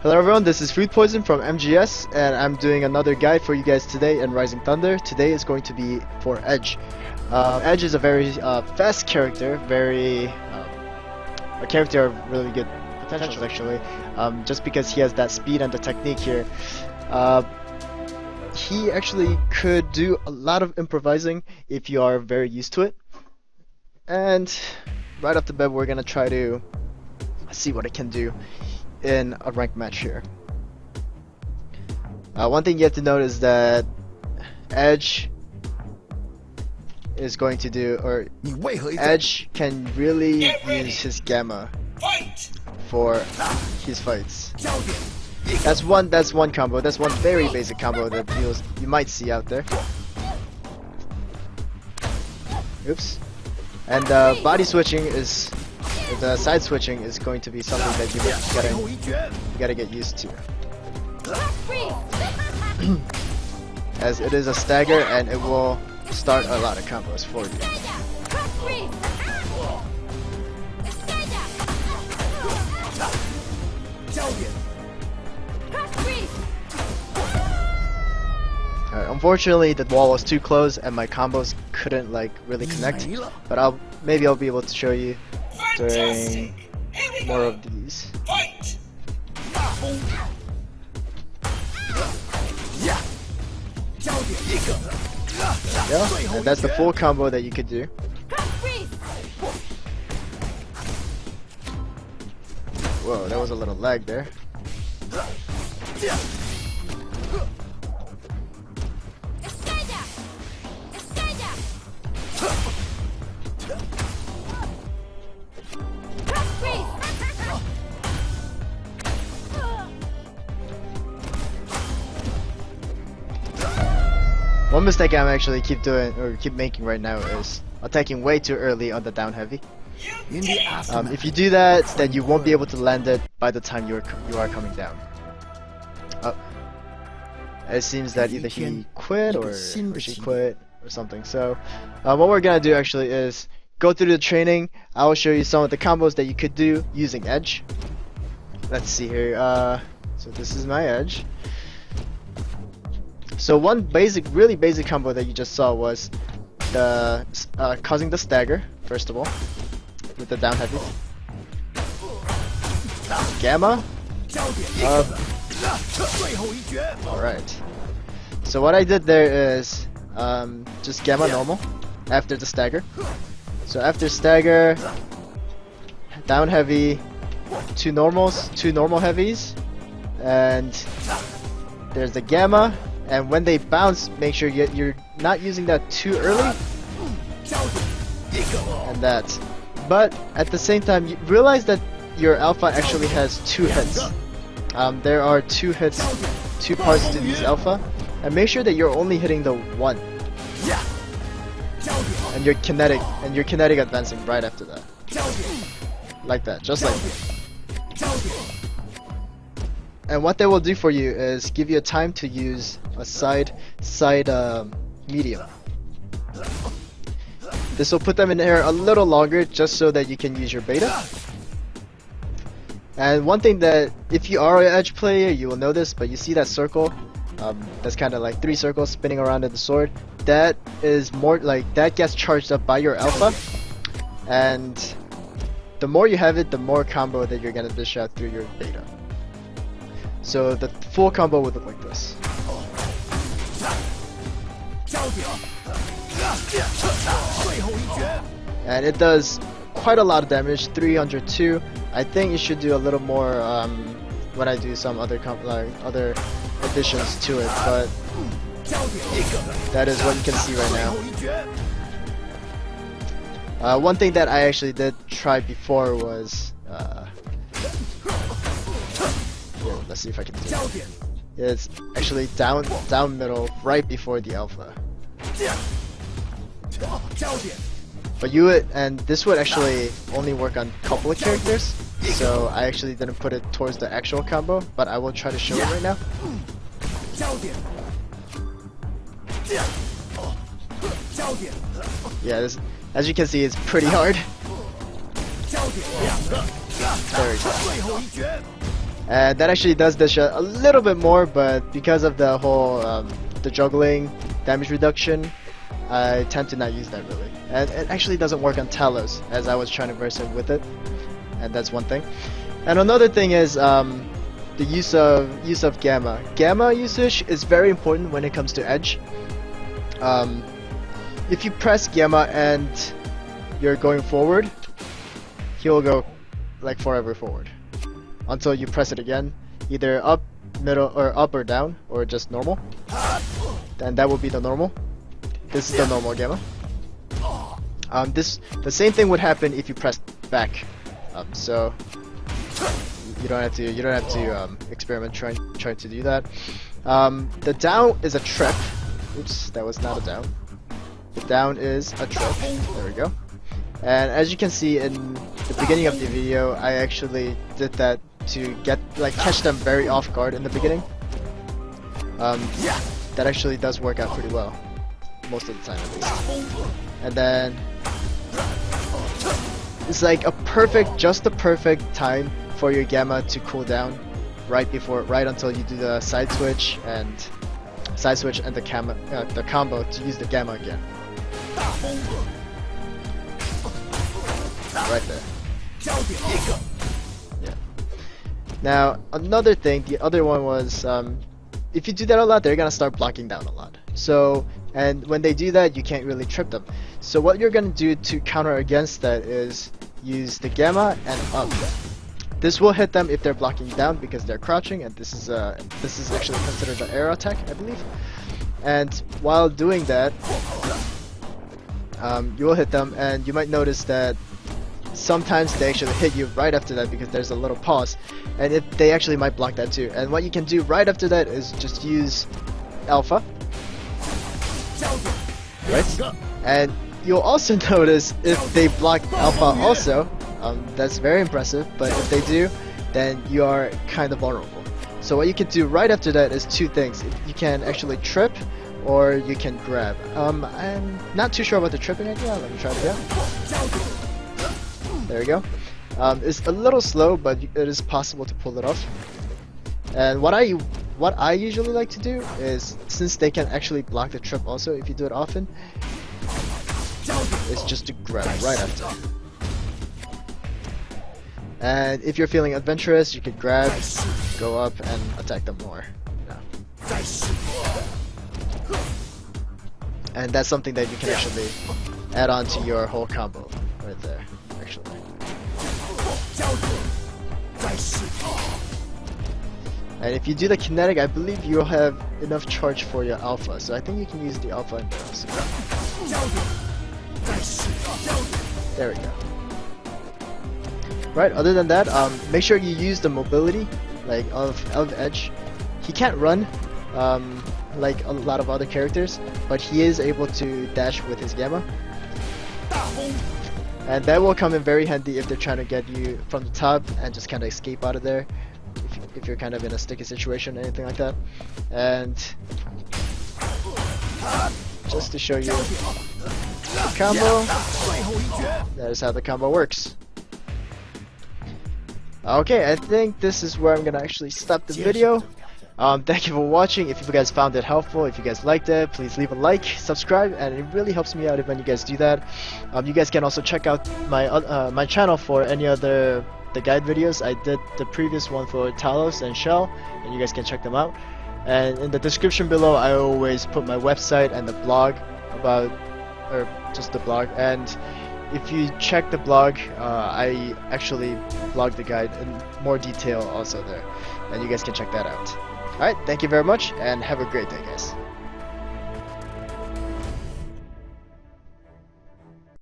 Hello everyone, this is Food Poison from MGS, and I'm doing another guide for you guys today in Rising Thunder. Today is going to be for Edge. Edge is a very fast character, a character of really good potential actually, just because he has that speed and the technique here. He actually could do a lot of improvising if you are very used to it. And right off the bat, we're gonna try to see what it can do in a ranked match here. One thing you have to note is that Edge is going to do, or Edge can really use his gamma for his fights. That's one combo. That's one very basic combo that you might see out there. Oops. And body switching is, the side switching is going to be something that you gotta get used to. As it is a stagger and it will start a lot of combos for you. Unfortunately, the wall was too close and my combos couldn't really connect. But maybe I'll be able to show you during more of these. Yeah, and that's the full combo that you could do. Whoa, that was a little lag there. One mistake I'm actually keep making right now is attacking way too early on the down heavy. If you do that, then you won't be able to land it by the time you are coming down. It seems that either he quit or she quit or something. So what we're gonna do actually is go through the training. I will show you some of the combos that you could do using Edge. Let's see here. So this is my Edge. So one really basic combo that you just saw was the causing the stagger, first of all, with the down heavy. Gamma. Alright. So what I did there is just gamma normal after the stagger. So after stagger, down heavy, two normal heavies, and there's the gamma. And when they bounce, make sure you're not using that too early. And that. But at the same time, you realize that your alpha actually has two hits. There are two hits, two parts to these alpha. And make sure that you're only hitting the one. And you're kinetic advancing right after that. Like that, just like that. And what they will do for you is give you a time to use a side medium. This will put them in air a little longer just so that you can use your beta. And one thing that, if you are an Edge player, you will know this, but you see that circle, that's kind of like 3 circles spinning around in the sword. That is more like, that gets charged up by your alpha. And the more you have it, the more combo that you're gonna dish out through your beta. So the full combo would look like this. And it does quite a lot of damage, 302. I think it should do a little more when I do some other additions to it, but that is what you can see right now. One thing that I actually did try before was let's see if I can do it. It's actually down middle right before the alpha. But and this would actually only work on a couple of characters, so I actually didn't put it towards the actual combo, but I will try to show it right now. Yeah, this, as you can see, it's pretty hard. Very tough. and that actually does the shot a little bit more, but because of the whole the juggling damage reduction, I tend to not use that really. And it actually doesn't work on Talos, as I was trying to verse him with it, and that's one thing. And another thing is the use of Gamma. Gamma usage is very important when it comes to Edge. If you press Gamma and you're going forward, he'll go like forever forward until you press it again, either up, middle, or up or down, or just normal. Then that will be the normal. This is the normal Gamma. The same thing would happen if you press back. So you don't have to experiment trying to do that. The down is a trip. Oops, that was not a down. The down is a trip. There we go. And as you can see in the beginning of the video, I actually did that to catch them very off guard in the beginning. That actually does work out pretty well, most of the time at least. And then it's like just the perfect time for your Gamma to cool down, right until you do the side switch and the combo to use the Gamma again. Right there. Yeah. Now another thing, the other one was if you do that a lot, they're gonna start blocking down a lot. So, and when they do that, you can't really trip them. So what you're gonna do to counter against that is use the Gamma and up. This will hit them if they're blocking down because they're crouching, and this is actually considered an air attack, I believe. And while doing that, you will hit them, and you might notice that sometimes they actually hit you right after that because there's a little pause, and they actually might block that too. And what you can do right after that is just use Alpha, right? And you'll also notice if they block Alpha also, that's very impressive, but if they do, then you are kind of vulnerable. So what you can do right after that is two things. You can actually trip, or you can grab. I'm not too sure about the tripping idea. Let me try it out. There we go. It's a little slow, but it is possible to pull it off. And what I usually like to do is, since they can actually block the trip also if you do it often, is just to grab right after. And if you're feeling adventurous, you could grab, go up, and attack them more. Yeah. And that's something that you can actually add on to your whole combo right there, actually. And if you do the kinetic, I believe you'll have enough charge for your alpha, so I think you can use the alpha in there also. There we go. Right, other than that, make sure you use the mobility of Edge. He can't run like a lot of other characters, but he is able to dash with his Gamma. And that will come in very handy if they're trying to get you from the top and just kind of escape out of there, if you're kind of in a sticky situation or anything like that. And just to show you the combo, that is how the combo works. Okay, I think this is where I'm gonna actually stop the video. Thank you for watching. If you guys found it helpful, if you guys liked it, please leave a like, subscribe, and it really helps me out when you guys do that. You guys can also check out my channel for any other the guide videos. I did the previous one for Talos and Shell, and you guys can check them out. And in the description below, I always put my website and the blog or just the blog. And if you check the blog, I actually blog the guide in more detail also there, and you guys can check that out. Alright, thank you very much, and have a great day, guys.